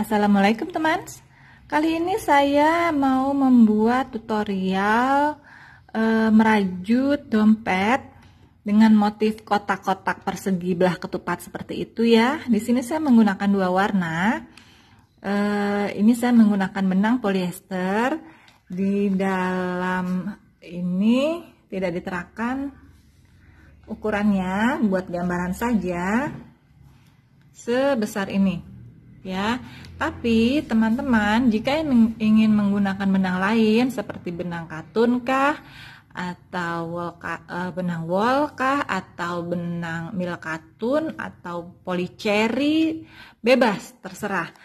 Assalamualaikum teman. Kali ini saya mau membuat tutorial merajut dompet dengan motif kotak-kotak persegi belah ketupat seperti itu ya. Di sini saya menggunakan dua warna. Ini saya menggunakan benang polyester. Di dalam ini tidak diterakan ukurannya, buat gambaran saja sebesar ini. Ya, tapi teman-teman jika ingin menggunakan benang lain seperti benang katun kah, atau benang wol kah, atau benang mil katun, atau polycherry, bebas, terserah.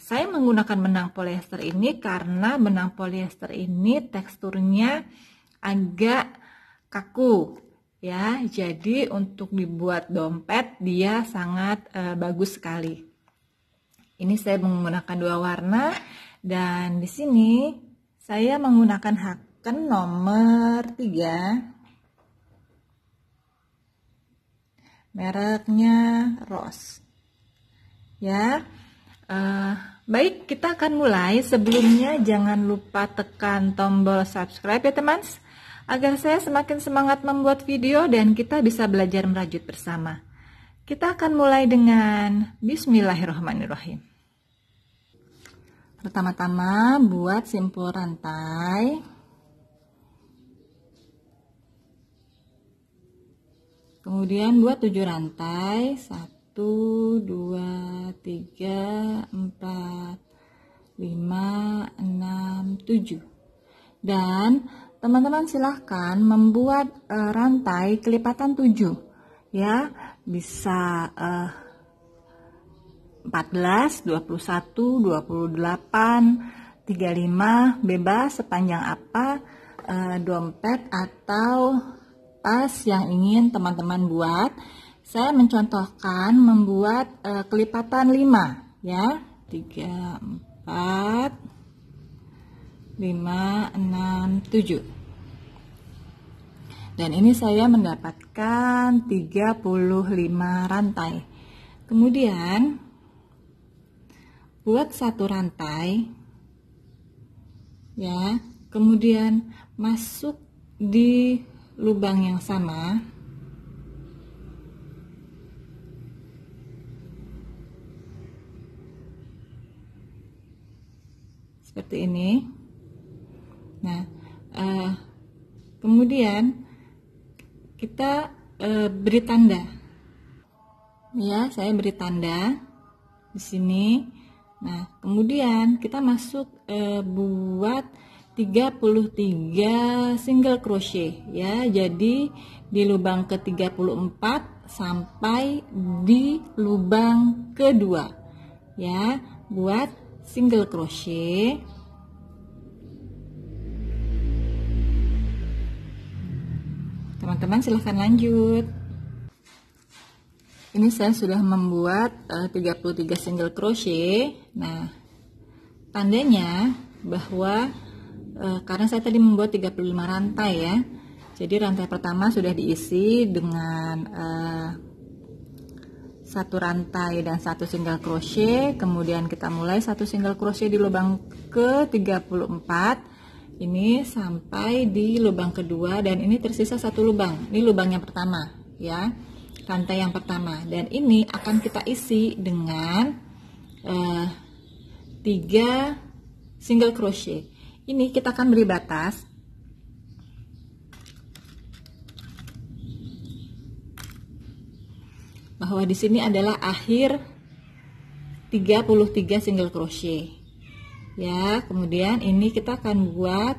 Saya menggunakan benang polyester ini karena benang polyester ini teksturnya agak kaku. Ya, jadi untuk dibuat dompet dia sangat bagus sekali. Ini saya menggunakan dua warna dan di sini saya menggunakan haken nomor 3. Mereknya Rose. Ya. Baik, kita akan mulai. Sebelumnya jangan lupa tekan tombol subscribe ya teman, agar saya semakin semangat membuat video dan kita bisa belajar merajut bersama. Kita akan mulai dengan Bismillahirrahmanirrahim. Pertama-tama buat simpul rantai. Kemudian buat 7 rantai. 1, 2, 3, 4, 5, 6, 7. Dan teman-teman silahkan membuat rantai kelipatan 7. Ya, bisa 14, 21, 28, 35, bebas sepanjang apa dompet atau tas yang ingin teman-teman buat. Saya mencontohkan membuat kelipatan 5 ya. 3, 4, 5, 6, 7. Dan ini saya mendapatkan 35 rantai. Kemudian buat satu rantai ya, kemudian masuk di lubang yang sama seperti ini. Nah, kemudian kita beri tanda ya, saya beri tanda di sini. Nah, kemudian kita masuk buat 33 single crochet ya. Jadi di lubang ke-34 sampai di lubang kedua ya, buat single crochet. Teman-teman silahkan lanjut. Ini saya sudah membuat 33 single crochet. Nah, tandanya bahwa karena saya tadi membuat 35 rantai ya. Jadi rantai pertama sudah diisi dengan satu rantai dan satu single crochet. Kemudian kita mulai satu single crochet di lubang ke-34. Ini sampai di lubang kedua dan ini tersisa satu lubang. Ini lubang yang pertama ya. Rantai yang pertama, dan ini akan kita isi dengan 3 single crochet. Ini kita akan beri batas bahwa di sini adalah akhir 33 single crochet ya. Kemudian ini kita akan buat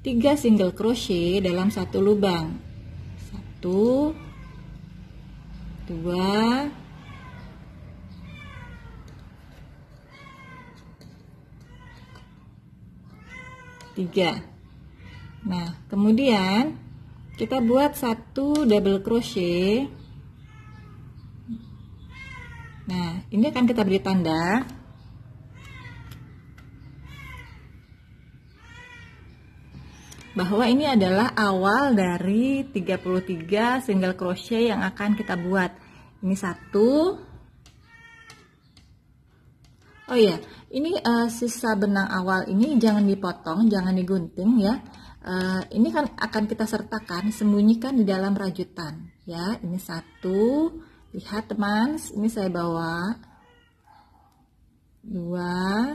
3 single crochet dalam satu lubang. 1, 2, 3. Nah, kemudian kita buat satu double crochet. Nah, ini akan kita beri tanda bahwa ini adalah awal dari 33 single crochet yang akan kita buat. Ini 1. Oh iya, ini sisa benang awal ini jangan dipotong, jangan digunting ya. Ini kan akan kita sertakan, sembunyikan di dalam rajutan ya. Ini satu, lihat teman, ini saya bawa dua,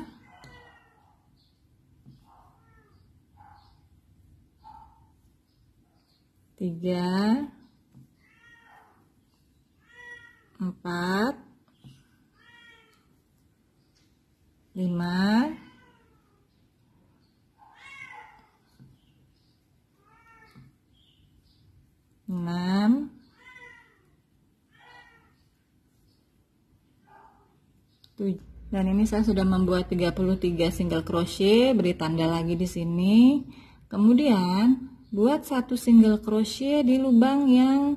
tiga, empat, lima, enam, tujuh. Dan ini saya sudah membuat 33 single crochet, beri tanda lagi di sini. Kemudian buat satu single crochet di lubang yang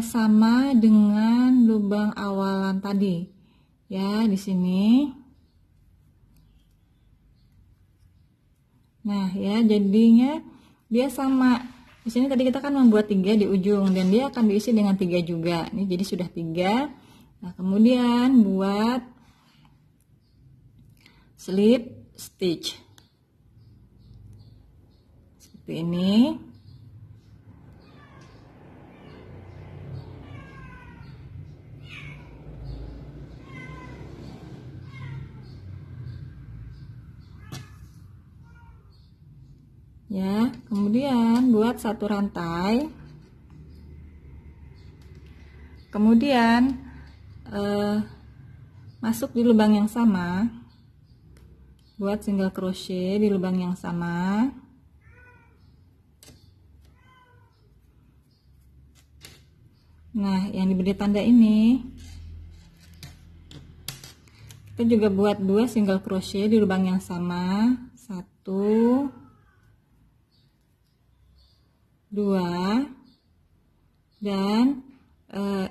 sama dengan lubang awalan tadi ya, di sini. Nah ya, jadinya dia sama. Di sini tadi kita kan membuat 3 di ujung dan dia akan diisi dengan 3 juga. Ini jadi sudah 3. Nah kemudian buat slip stitch seperti ini. Ya, kemudian buat satu rantai. Kemudian masuk di lubang yang sama. Buat single crochet di lubang yang sama. Nah, yang diberi tanda ini kita juga buat 2 single crochet di lubang yang sama. 1, 2, dan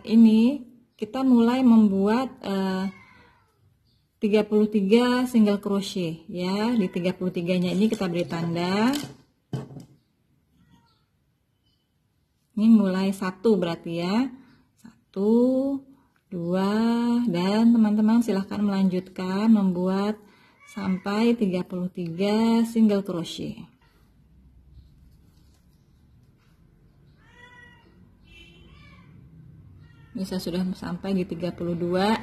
ini kita mulai membuat 33 single crochet ya. Di 33-nya ini kita beri tanda. Ini mulai 1 berarti ya. 1, 2, dan teman-teman silahkan melanjutkan membuat sampai 33 single crochet. Ini saya sudah sampai di 32.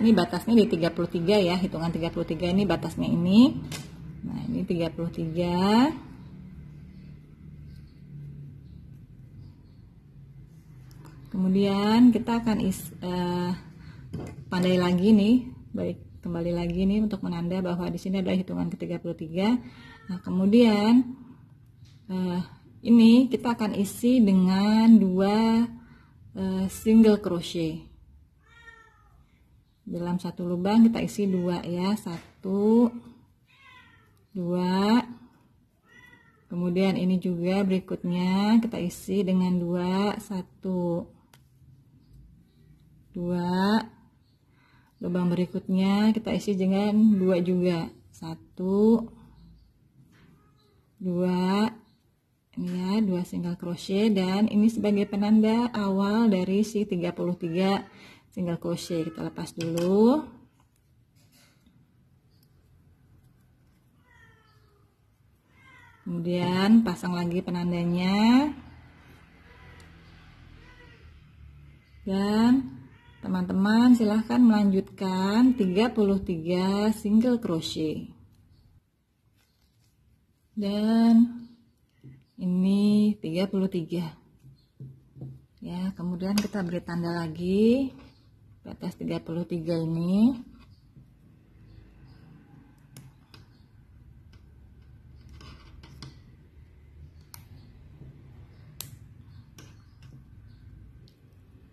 Ini batasnya di 33 ya, hitungan 33 ini batasnya ini. Nah, ini 33. Kemudian kita akan pandai lagi nih, baik kembali lagi nih untuk menanda bahwa di sini ada hitungan ke-33. Nah, kemudian ini kita akan isi dengan 2 single crochet. Dalam satu lubang kita isi 2 ya, 1, 2. Kemudian ini juga berikutnya kita isi dengan 2, 1, 2. Lubang berikutnya kita isi dengan 2 juga, 1, 2. Ini ya, 2 single crochet, dan ini sebagai penanda awal dari si 33 single crochet. Kita lepas dulu. Kemudian pasang lagi penandanya. Dan teman-teman silahkan melanjutkan 33 single crochet. Dan ini 33 ya. Kemudian kita beri tanda lagi di atas 33 ini.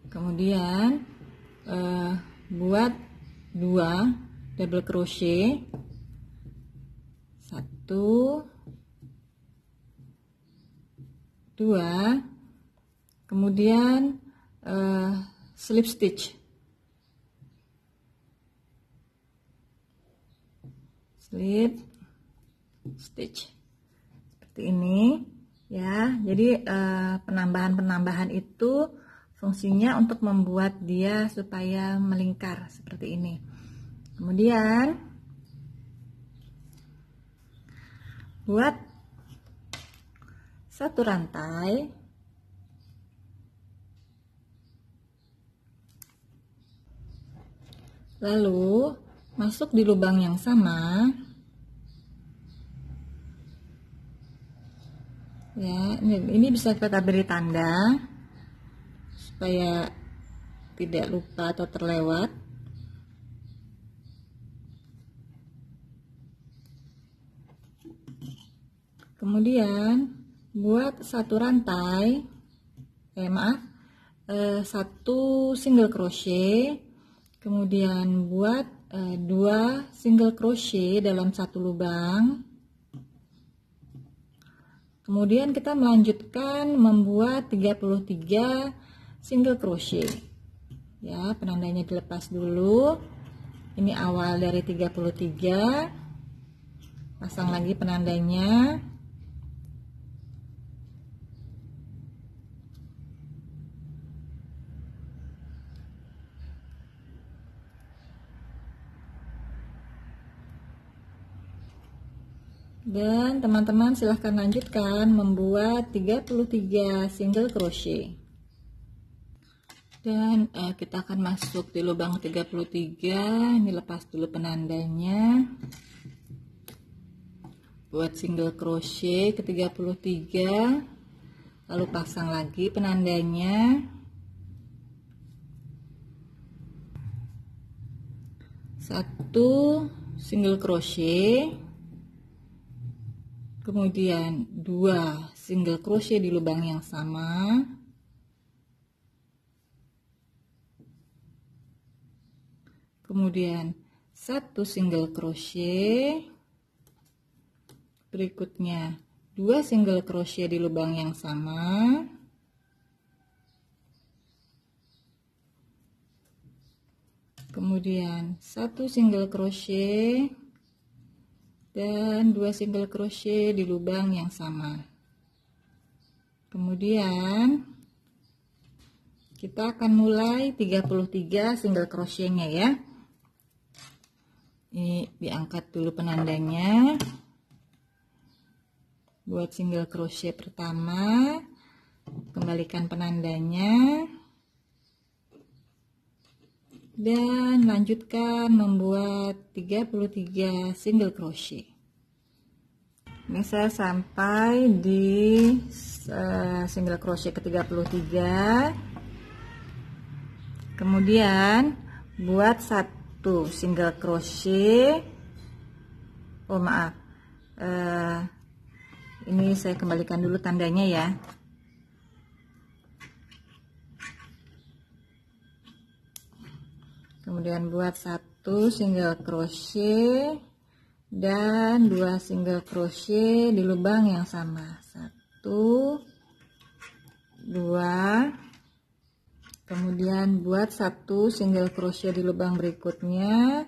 Kemudian buat 2 double crochet, 1, 2, kemudian slip stitch, slip stitch seperti ini ya. Jadi penambahan-penambahan itu fungsinya untuk membuat dia supaya melingkar seperti ini. Kemudian buat satu rantai, lalu masuk di lubang yang sama. Ya, ini bisa kita beri tanda supaya tidak lupa atau terlewat. Kemudian buat satu rantai, satu single crochet, kemudian buat 2 single crochet dalam satu lubang. Kemudian kita melanjutkan membuat 33 single crochet. Ya, penandanya dilepas dulu. Ini awal dari 33. Pasang lagi penandanya. Dan teman-teman silahkan lanjutkan membuat 33 single crochet. Dan kita akan masuk di lubang 33. Ini lepas dulu penandanya. Buat single crochet ke 33. Lalu pasang lagi penandanya. Satu single crochet. Kemudian 2 single crochet di lubang yang sama, kemudian 1 single crochet, berikutnya 2 single crochet di lubang yang sama, kemudian 1 single crochet dan 2 single crochet di lubang yang sama. Kemudian kita akan mulai 33 single crochetnya ya. Ini diangkat dulu penandanya. Buat single crochet pertama, kembalikan penandanya dan lanjutkan membuat 33 single crochet. Ini saya sampai di single crochet ke 33. Kemudian buat 1 single crochet. Ini saya kembalikan dulu tandanya ya. Kemudian buat 1 single crochet dan 2 single crochet di lubang yang sama. 1, 2. Kemudian buat 1 single crochet di lubang berikutnya.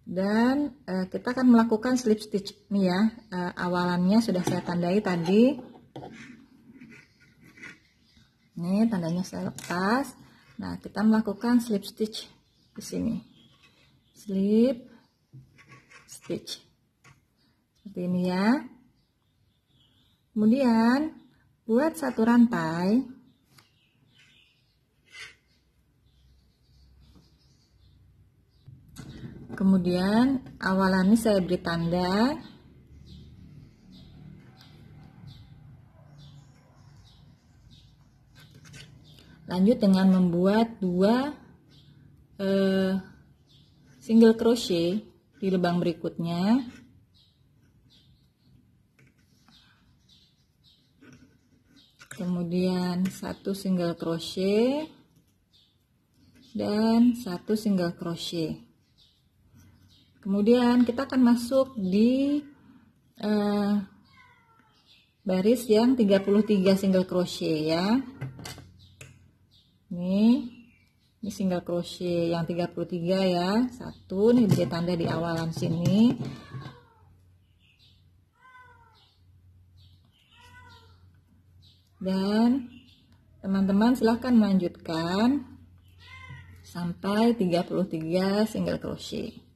Dan kita akan melakukan slip stitch nih ya. Awalannya sudah saya tandai tadi. Ini tandanya saya lepas. Nah, kita melakukan slip stitch di sini. Slip stitch. Seperti ini ya. Kemudian buat 1 rantai. Kemudian awalannya saya beri tanda. Lanjut dengan membuat 2 single crochet di lubang berikutnya. Kemudian 1 single crochet dan 1 single crochet. Kemudian kita akan masuk di baris yang 33 single crochet ya. Ini single crochet yang 33 ya. 1 nih beri tanda di awalan sini. Dan teman-teman silahkan melanjutkan sampai 33 single crochet.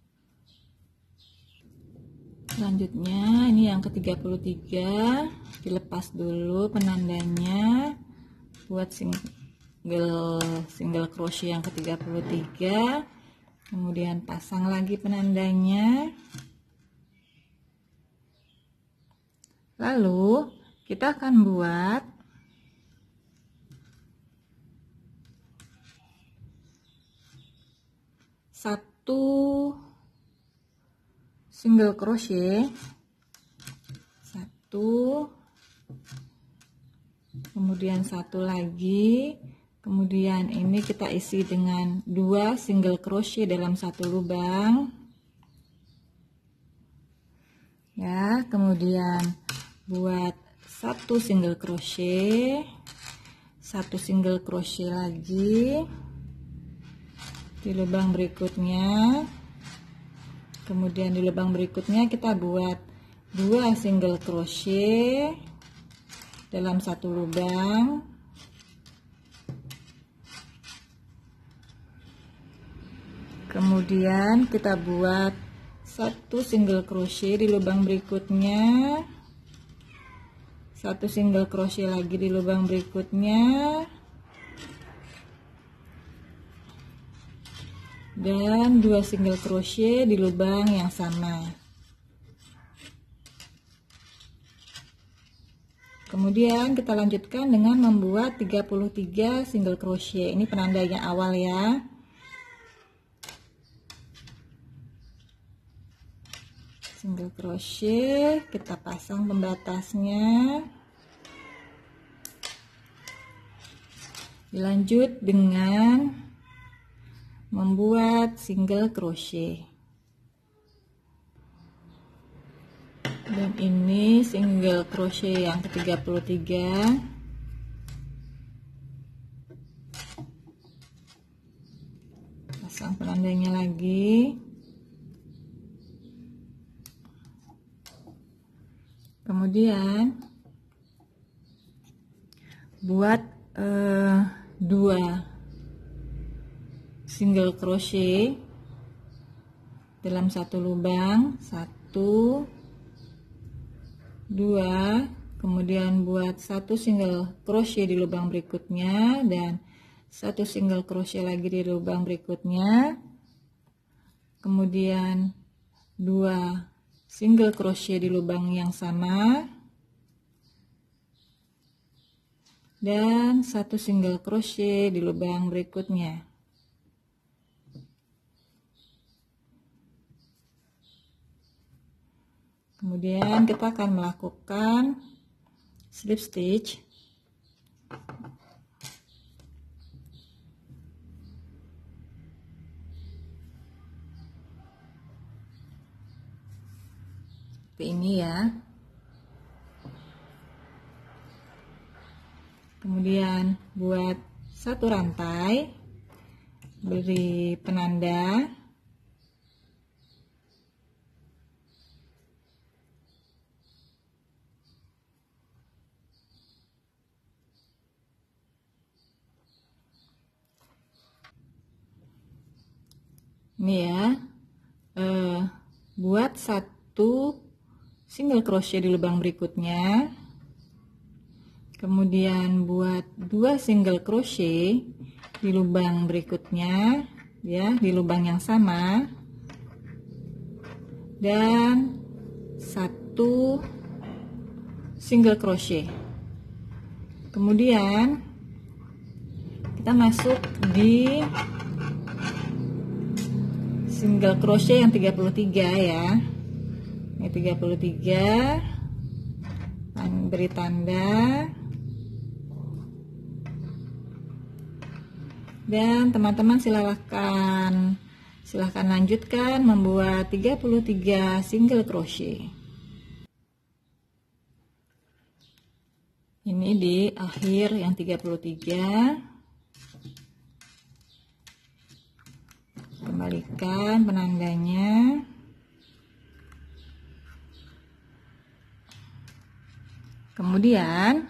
Selanjutnya ini yang ke-33, dilepas dulu penandanya, buat single crochet yang ke-33, kemudian pasang lagi penandanya. Lalu kita akan buat satu single crochet, satu, kemudian satu lagi, kemudian ini kita isi dengan 2 single crochet dalam satu lubang ya. Kemudian buat satu single crochet, satu single crochet lagi di lubang berikutnya. Kemudian di lubang berikutnya kita buat 2 single crochet dalam satu lubang. Kemudian kita buat satu single crochet di lubang berikutnya, satu single crochet lagi di lubang berikutnya, dan 2 single crochet di lubang yang sama. Kemudian kita lanjutkan dengan membuat 33 single crochet. Ini penandanya awal ya. Single crochet, kita pasang pembatasnya. Dilanjut dengan membuat single crochet. Dan ini single crochet yang ke-33. Pasang penandanya lagi. Kemudian buat 2 single crochet dalam satu lubang, 1, 2, kemudian buat 1 single crochet di lubang berikutnya dan 1 single crochet lagi di lubang berikutnya, kemudian 2 single crochet di lubang yang sama dan 1 single crochet di lubang berikutnya. Kemudian kita akan melakukan slip stitch. Seperti ini ya. Kemudian buat 1 rantai, beri penanda, ini ya. Buat 1 single crochet di lubang berikutnya, kemudian buat 2 single crochet di lubang berikutnya ya, di lubang yang sama, dan 1 single crochet. Kemudian kita masuk di single crochet yang 33 ya. Ini 33, beri tanda, dan teman-teman silahkan lanjutkan membuat 33 single crochet. Ini di akhir yang 33. Kembalikan penandanya. Kemudian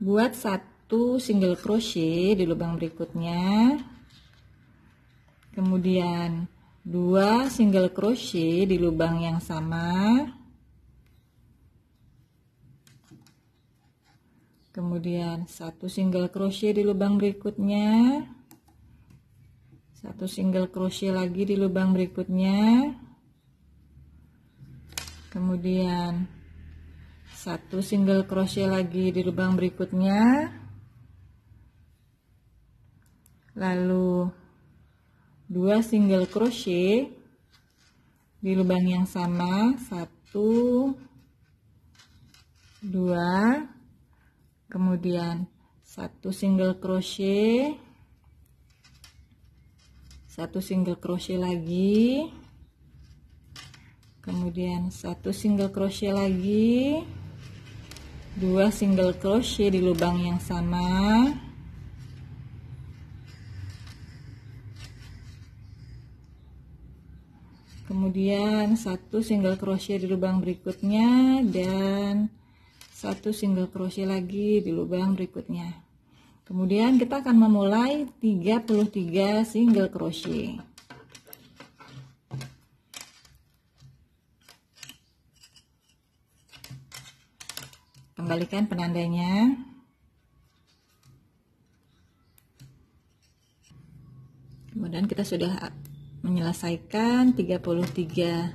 buat 1 single crochet di lubang berikutnya, kemudian 2 single crochet di lubang yang sama, kemudian 1 single crochet di lubang berikutnya, 1 single crochet lagi di lubang berikutnya, kemudian 1 single crochet lagi di lubang berikutnya, lalu 2 single crochet di lubang yang sama, 1 2, kemudian 1 single crochet, 1 single crochet lagi, kemudian 1 single crochet lagi, 2 single crochet di lubang yang sama, kemudian 1 single crochet di lubang berikutnya, dan 1 single crochet lagi di lubang berikutnya. Kemudian kita akan memulai 33 single crochet. Kembalikan penandanya. Kemudian kita sudah menyelesaikan 33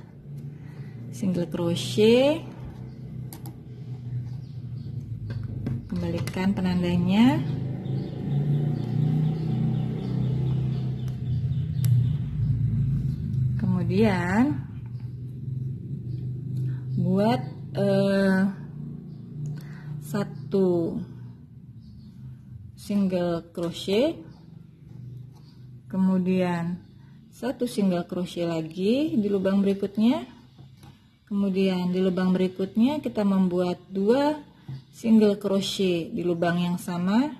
single crochet. Kembalikan penandanya. Kemudian buat 1 single crochet, kemudian 1 single crochet lagi di lubang berikutnya, kemudian di lubang berikutnya kita membuat 2 single crochet di lubang yang sama,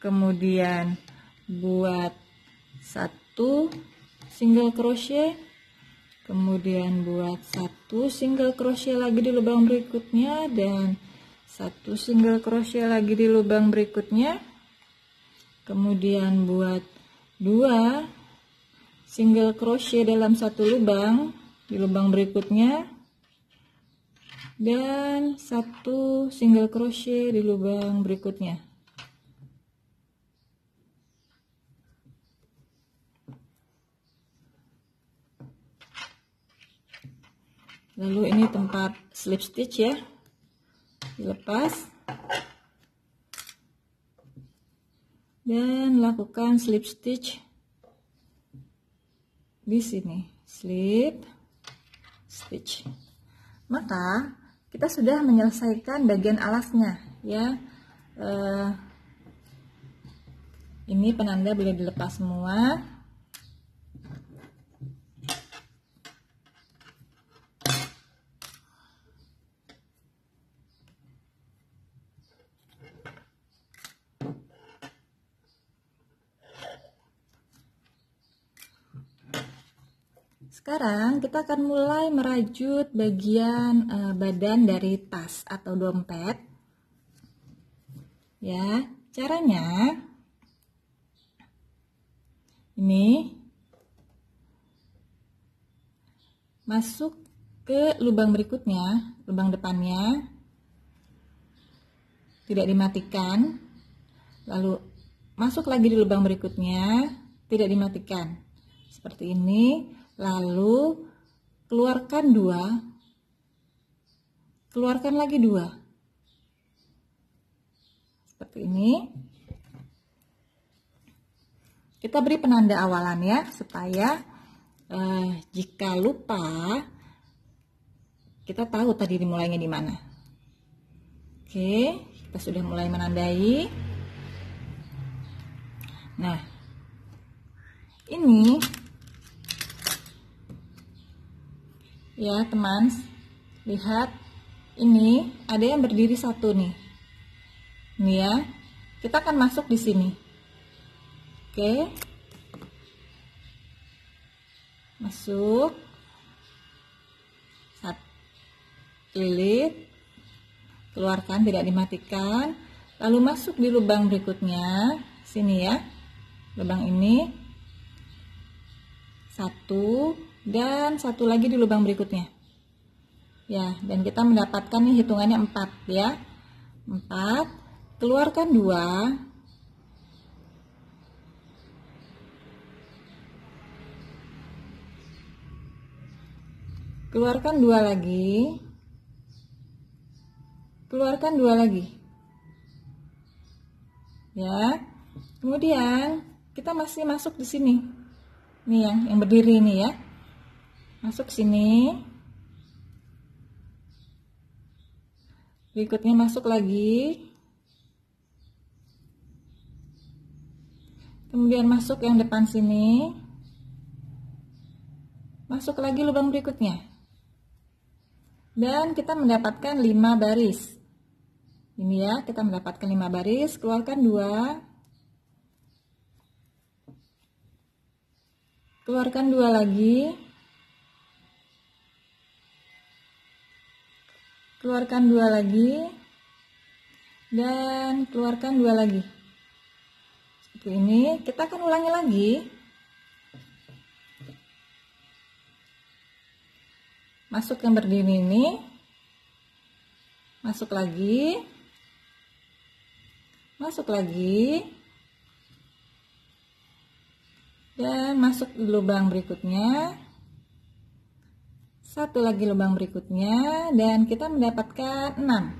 kemudian buat 1 single crochet, kemudian buat 1 single crochet lagi di lubang berikutnya, dan 1 single crochet lagi di lubang berikutnya, kemudian buat 2 single crochet dalam 1 lubang di lubang berikutnya, dan 1 single crochet di lubang berikutnya. Lalu ini tempat slip stitch ya, dilepas dan lakukan slip stitch di sini, slip stitch. Maka kita sudah menyelesaikan bagian alasnya ya. Ini penanda boleh dilepas semua. Sekarang kita akan mulai merajut bagian badan dari tas atau dompet. Ya, caranya ini masuk ke lubang berikutnya, lubang depannya tidak dimatikan, lalu masuk lagi di lubang berikutnya, tidak dimatikan, seperti ini. Lalu keluarkan 2, keluarkan lagi 2, seperti ini. Kita beri penanda awalan ya, supaya jika lupa kita tahu tadi dimulainya di mana. Oke, kita sudah mulai menandai. Nah, ini ya teman, lihat ini ada yang berdiri satu nih. Ini ya, kita akan masuk di sini. Oke, masuk, lilit, keluarkan, tidak dimatikan, lalu masuk di lubang berikutnya, sini ya. lubang ini, satu, dan satu lagi di lubang berikutnya. Ya, dan kita mendapatkan nih hitungannya 4 ya. 4, keluarkan 2. Keluarkan 2 lagi. Keluarkan 2 lagi. Ya. Kemudian kita masih masuk di sini. Nih yang berdiri ini ya. Masuk sini. Berikutnya masuk lagi. Kemudian masuk yang depan sini. Masuk lagi lubang berikutnya. Dan kita mendapatkan 5 baris. Ini ya, kita mendapatkan 5 baris. Keluarkan 2. Keluarkan 2 lagi. Keluarkan 2 lagi. Dan keluarkan 2 lagi. Seperti ini, kita akan ulangi lagi. Masuk yang berdiri ini. Masuk lagi. Masuk lagi. Dan masuk di lubang berikutnya, satu lagi lubang berikutnya, dan kita mendapatkan 6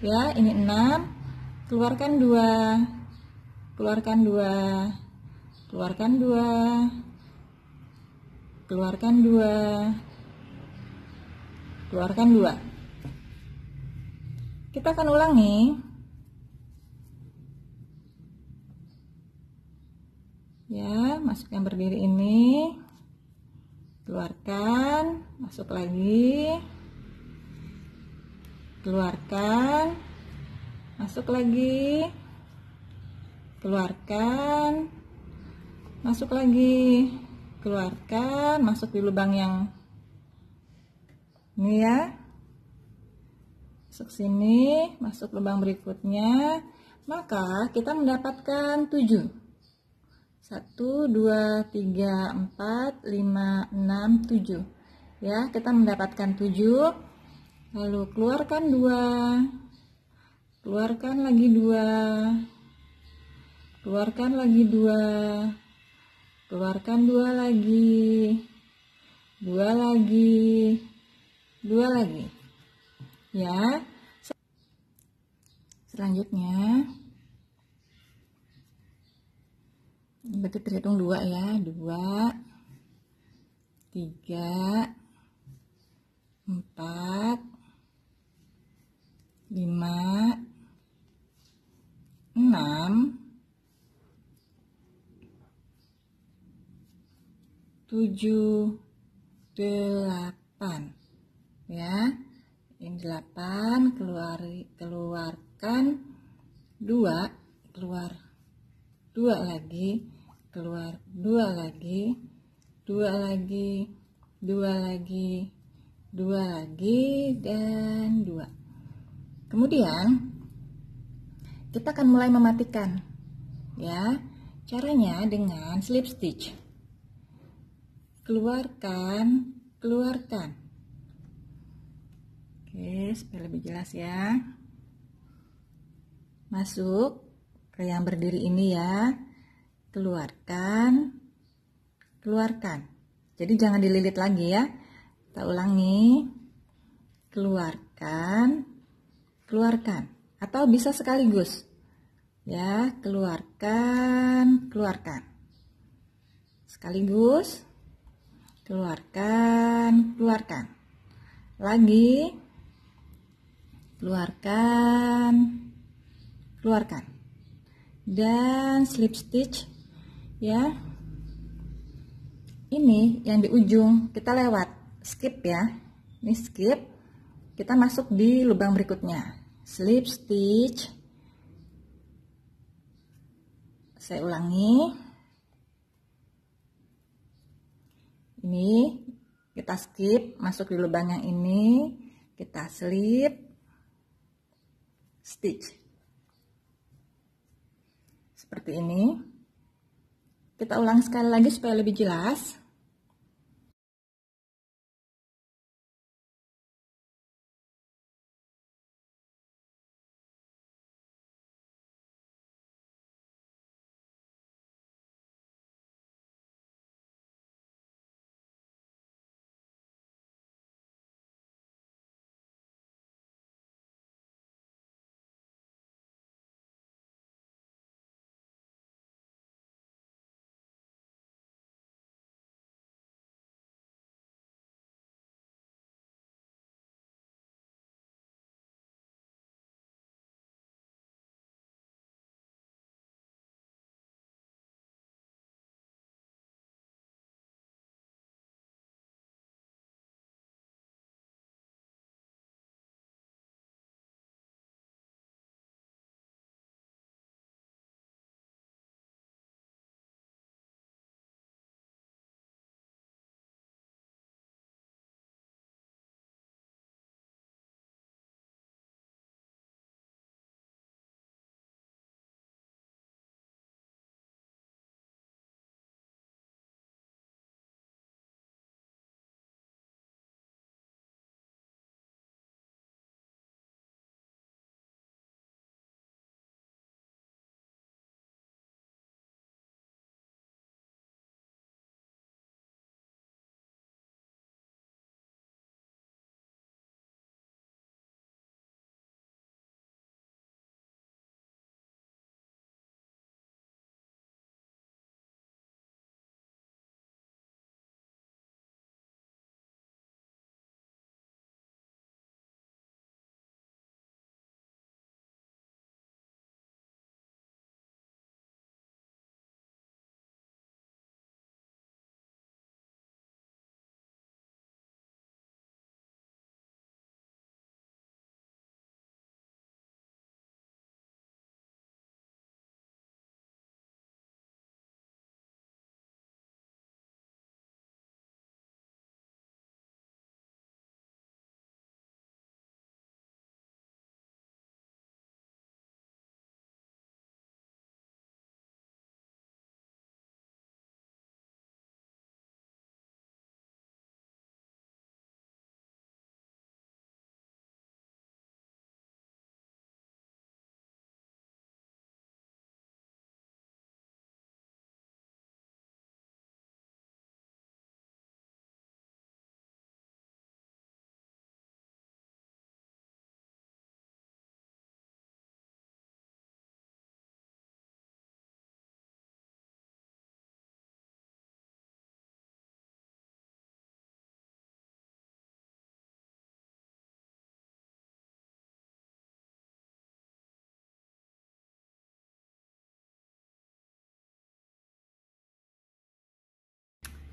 ya. Ini 6, keluarkan 2, keluarkan 2, keluarkan 2, keluarkan 2, keluarkan 2. Kita akan ulangi. Ya, masuk yang berdiri ini, keluarkan, masuk lagi, keluarkan, masuk lagi, keluarkan, masuk lagi, keluarkan, masuk di lubang yang ini ya, masuk sini, masuk lubang berikutnya, maka kita mendapatkan 7. 1, 2, 3, 4, 5, 6, 7 ya, kita mendapatkan 7. Lalu keluarkan 2, keluarkan lagi 2, keluarkan lagi 2, keluarkan 2 lagi, 2 lagi, 2 lagi ya. Selanjutnya berarti terhitung 2 ya, 2, 3, 4, 5, 6, 7, 8 ya. Ini 8, keluarkan 2, keluar 2 lagi, keluar 2 lagi, 2 lagi, 2 lagi, 2 lagi, dan 2. Kemudian kita akan mulai mematikan ya. Caranya dengan slip stitch. Keluarkan, keluarkan. Oke, supaya lebih jelas ya. Masuk ke yang berdiri ini ya, keluarkan, keluarkan. Jadi jangan dililit lagi ya. Kita ulangi, keluarkan, keluarkan, atau bisa sekaligus ya, keluarkan, keluarkan, sekaligus, keluarkan, keluarkan, lagi, keluarkan, keluarkan. Dan slip stitch ya. Ini yang di ujung kita lewat, skip ya. Ini skip. Kita masuk di lubang berikutnya. Slip stitch. Saya ulangi. Ini kita skip, masuk di lubang yang ini, kita slip stitch. Seperti ini Kita ulang sekali lagi supaya lebih jelas.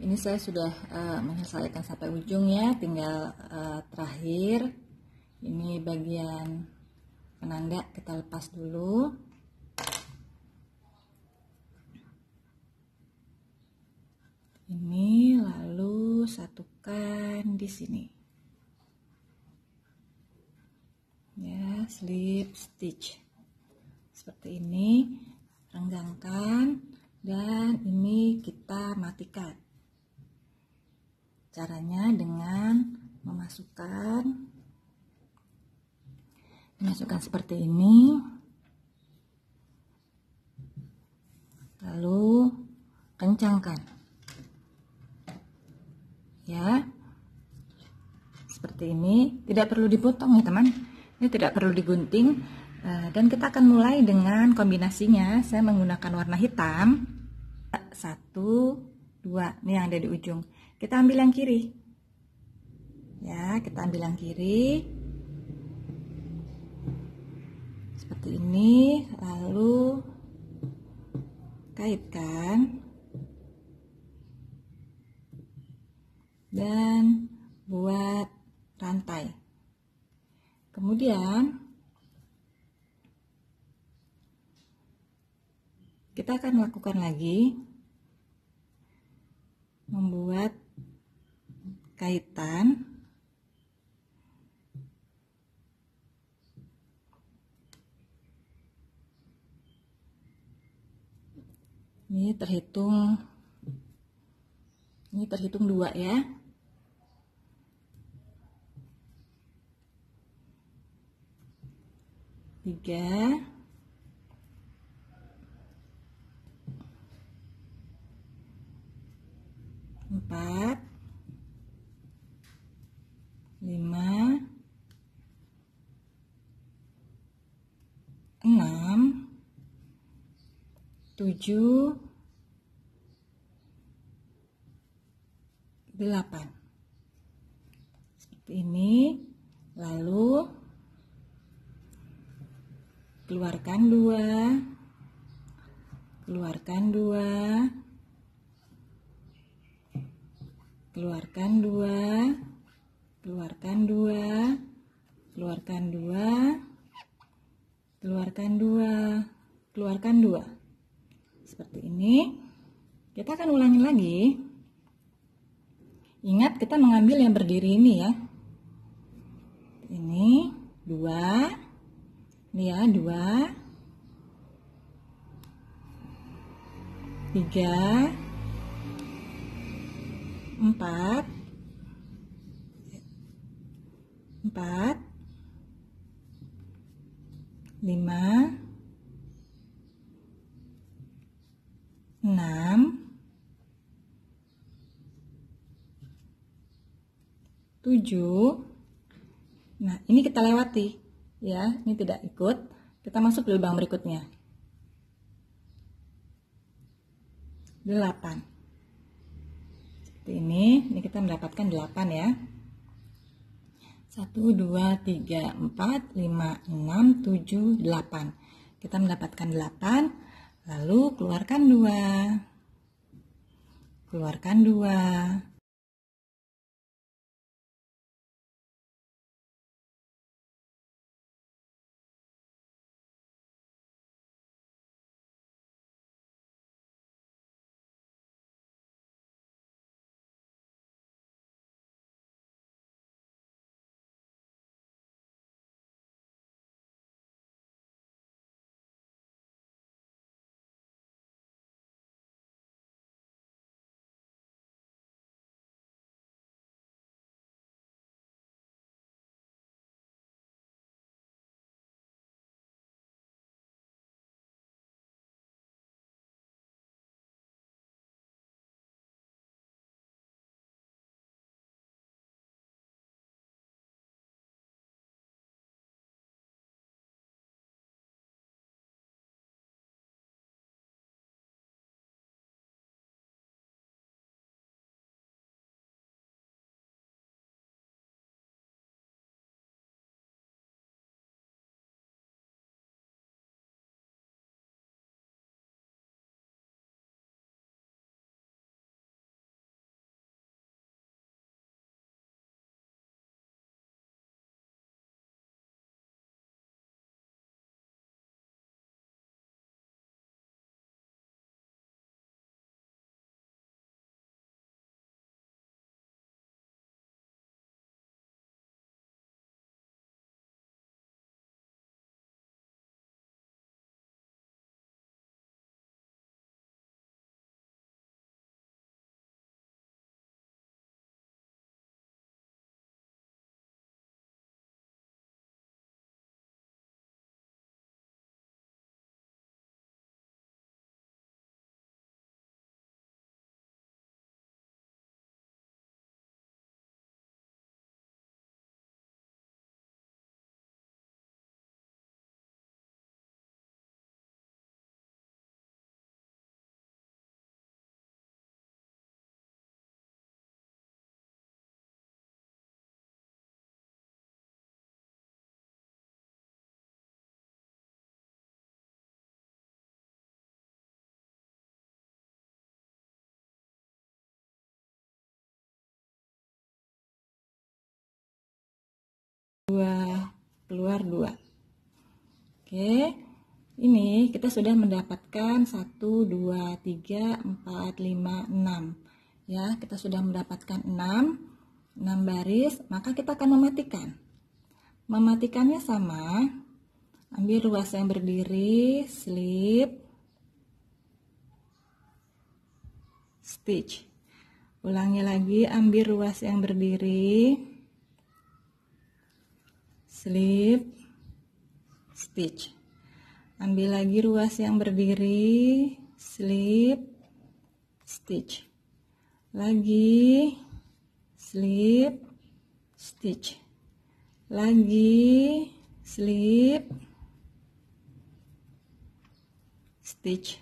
Ini saya sudah menyelesaikan sampai ujung ya, tinggal terakhir. Ini bagian penanda, kita lepas dulu. Ini lalu satukan di sini. Ya, slip stitch. Seperti ini, renggangkan dan ini kita matikan. Caranya dengan memasukkan seperti ini, lalu kencangkan ya, seperti ini. Tidak perlu dipotong ya teman, ini tidak perlu digunting. Dan kita akan mulai dengan kombinasinya. Saya menggunakan warna hitam. 1, 2, ini yang ada di ujung. Kita ambil yang kiri ya, kita ambil yang kiri seperti ini, lalu kaitkan dan buat rantai. Kemudian kita akan lakukan lagi membuat kaitan. Ini terhitung 2 ya. Tiga, 4, 5, 6, 7, 8. Seperti ini. Lalu keluarkan 2, keluarkan 2, keluarkan 2, keluarkan 2, keluarkan 2, keluarkan 2, keluarkan 2. Seperti ini. Kita akan ulangi lagi. Ingat, kita mengambil yang berdiri ini ya. Ini 2. Ini ya, 2, 3, 4, 5, 6, 7. Nah, ini kita lewati ya, ini tidak ikut. Kita masuk ke lubang berikutnya. 8. Seperti ini kita mendapatkan 8 ya. 1, 2, 3, 4, 5, 6, 7, 8. Kita mendapatkan 8. Lalu keluarkan 2. Keluarkan 2. Keluar 2. Oke, ini kita sudah mendapatkan 1, 2, 3, 4, 5, 6 ya. Kita sudah mendapatkan 6 baris. Maka kita akan mematikannya sama. Ambil ruas yang berdiri, slip, stitch. Ulangi lagi, ambil ruas yang berdiri, slip, stitch. Ambil lagi ruas yang berdiri, slip, stitch. Lagi, slip, stitch. Lagi, slip, stitch.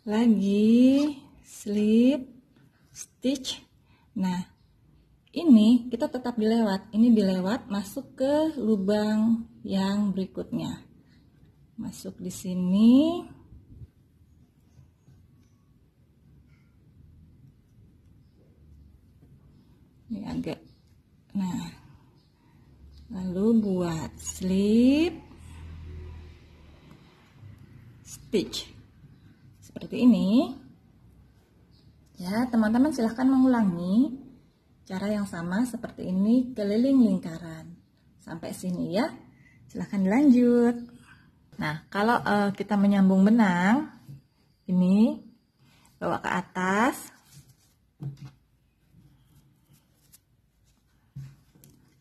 Lagi, slip, stitch. Nah, ini kita tetap dilewat. Ini dilewat, masuk ke lubang yang berikutnya. Masuk di sini. Ini agak. Nah, lalu buat slip, stitch. Seperti ini. Ya, teman-teman silahkan mengulangi cara yang sama seperti ini keliling lingkaran. Sampai sini ya. Silahkan dilanjut. Nah, kalau kita menyambung benang, ini bawa ke atas,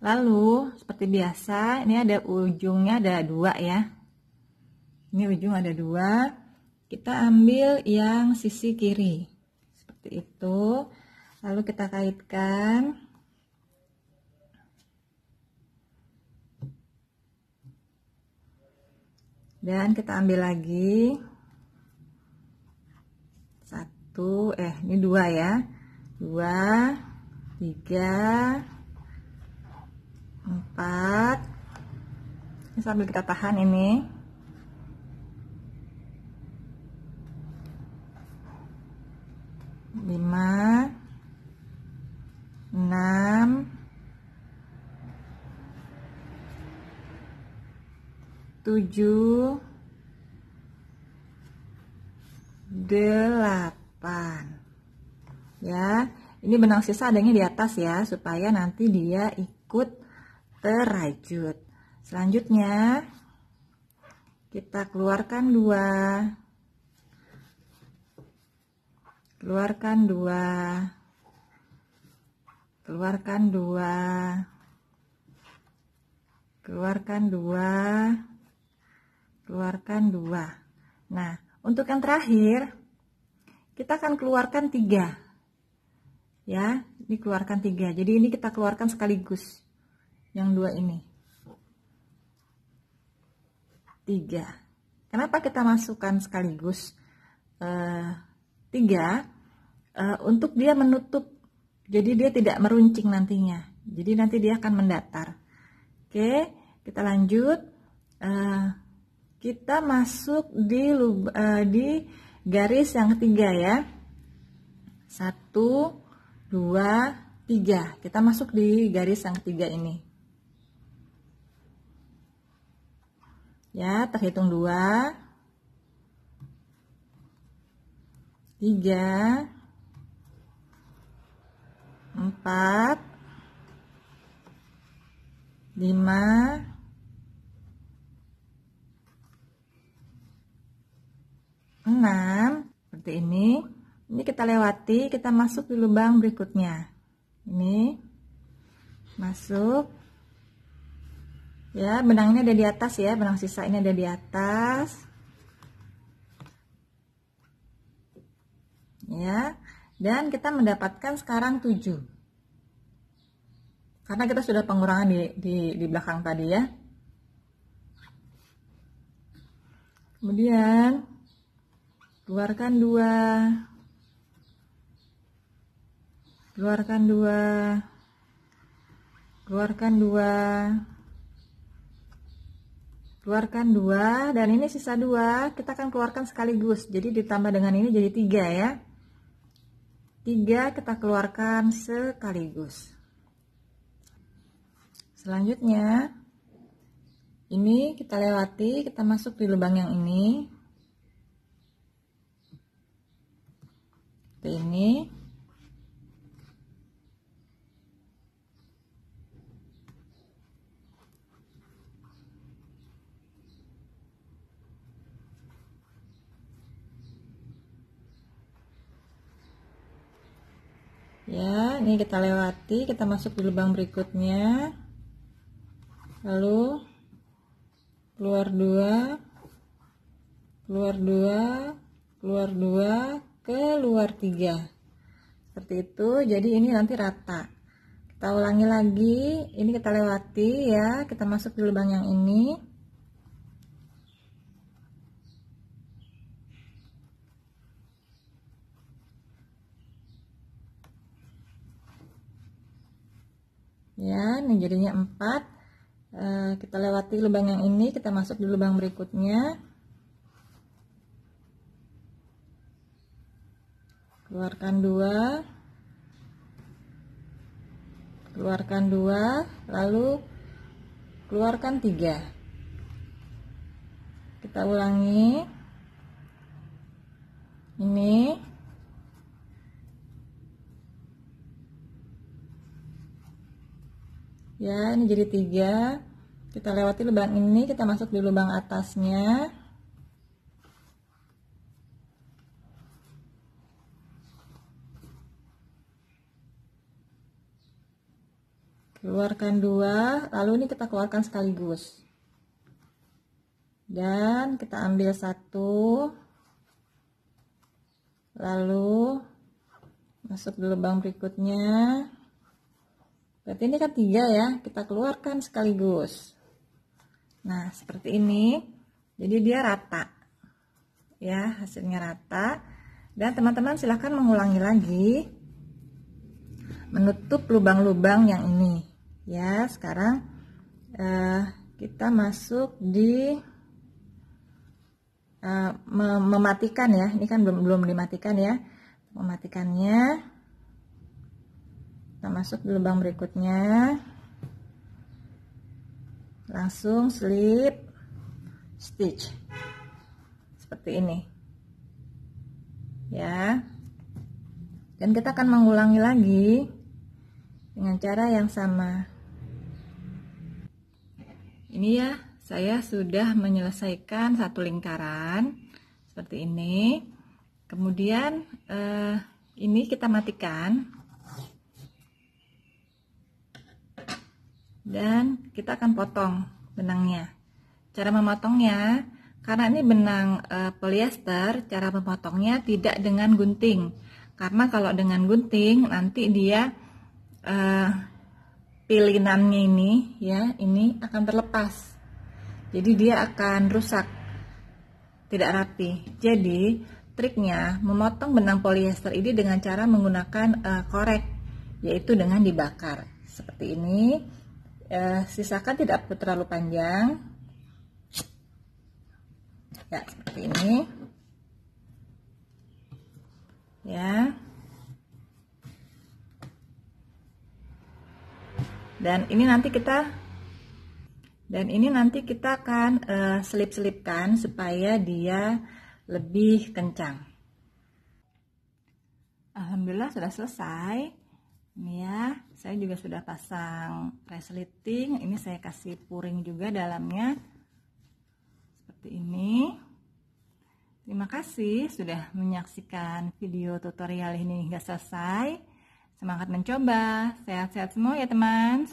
lalu seperti biasa, ini ada ujungnya ada 2 ya. Ini ujung ada 2, kita ambil yang sisi kiri, seperti itu, lalu kita kaitkan. Dan kita ambil lagi 1, ini 2 ya, 2, 3, 4. Ini sambil kita tahan ini. 5, 6, 7, 8 ya. Ini benang sisa adanya di atas ya, supaya nanti dia ikut terajut. Selanjutnya kita keluarkan 2, keluarkan 2, keluarkan 2, keluarkan 2, keluarkan 2. Nah, untuk yang terakhir kita akan keluarkan 3 ya, ini keluarkan 3. Jadi ini kita keluarkan sekaligus yang 2 ini 3. Kenapa kita masukkan sekaligus 3? Untuk dia menutup, jadi dia tidak meruncing nantinya, jadi nanti dia akan mendatar. Oke, kita lanjut. Kita masuk di garis yang ketiga ya. 1, 2, 3. Kita masuk di garis yang ketiga ini. Ya, terhitung 2, 3, 4, 5, 6, seperti ini. Ini kita lewati, kita masuk di lubang berikutnya. Ini masuk. Ya, benangnya ada di atas ya, benang sisa ini ada di atas. Ya, dan kita mendapatkan sekarang 7. Karena kita sudah pengurangan di belakang tadi ya. Kemudian keluarkan 2, keluarkan 2, keluarkan 2, keluarkan 2, dan ini sisa 2 kita akan keluarkan sekaligus, jadi ditambah dengan ini jadi 3 ya. 3 kita keluarkan sekaligus. Selanjutnya ini kita lewati, kita masuk di lubang yang ini. Ini ini kita lewati, kita masuk di lubang berikutnya, lalu keluar 2, keluar 2, keluar 2, keluar 3, seperti itu. Jadi ini nanti rata. Kita ulangi lagi, ini kita lewati ya, kita masuk di lubang yang ini, ya, ini jadinya 4. Kita lewati lubang yang ini, kita masuk di lubang berikutnya, keluarkan 2, keluarkan 2, lalu keluarkan 3. Kita ulangi ini, ya, ini jadi 3. Kita lewati lubang ini, kita masuk di lubang atasnya, keluarkan 2, lalu ini kita keluarkan sekaligus, dan kita ambil 1, lalu masuk di lubang berikutnya. Berarti ini kan 3 ya, kita keluarkan sekaligus. Nah, seperti ini. Jadi dia rata. Ya, hasilnya rata. Dan teman-teman silahkan mengulangi lagi. Menutup lubang-lubang yang ini. Ya, sekarang kita masuk di mematikan ya. Ini kan belum dimatikan ya. Mematikannya. Kita masuk di lubang berikutnya, langsung slip stitch seperti ini ya. Dan kita akan mengulangi lagi dengan cara yang sama. Ini ya, saya sudah menyelesaikan satu lingkaran seperti ini. Kemudian ini kita matikan. Dan kita akan potong benangnya. Cara memotongnya, karena ini benang polyester, cara memotongnya tidak dengan gunting. Karena kalau dengan gunting nanti dia pilinannya ini ya, ini akan terlepas. Jadi dia akan rusak, tidak rapi. Jadi triknya memotong benang polyester ini dengan cara menggunakan korek, yaitu dengan dibakar seperti ini. Sisakan tidak terlalu panjang ya, seperti ini ya. Dan ini nanti kita akan selip-selipkan supaya dia lebih kencang. Alhamdulillah sudah selesai. Ini ya, saya juga sudah pasang resleting. Ini saya kasih puring juga dalamnya seperti ini. Terima kasih sudah menyaksikan video tutorial ini hingga selesai. Semangat mencoba, sehat-sehat semua ya teman.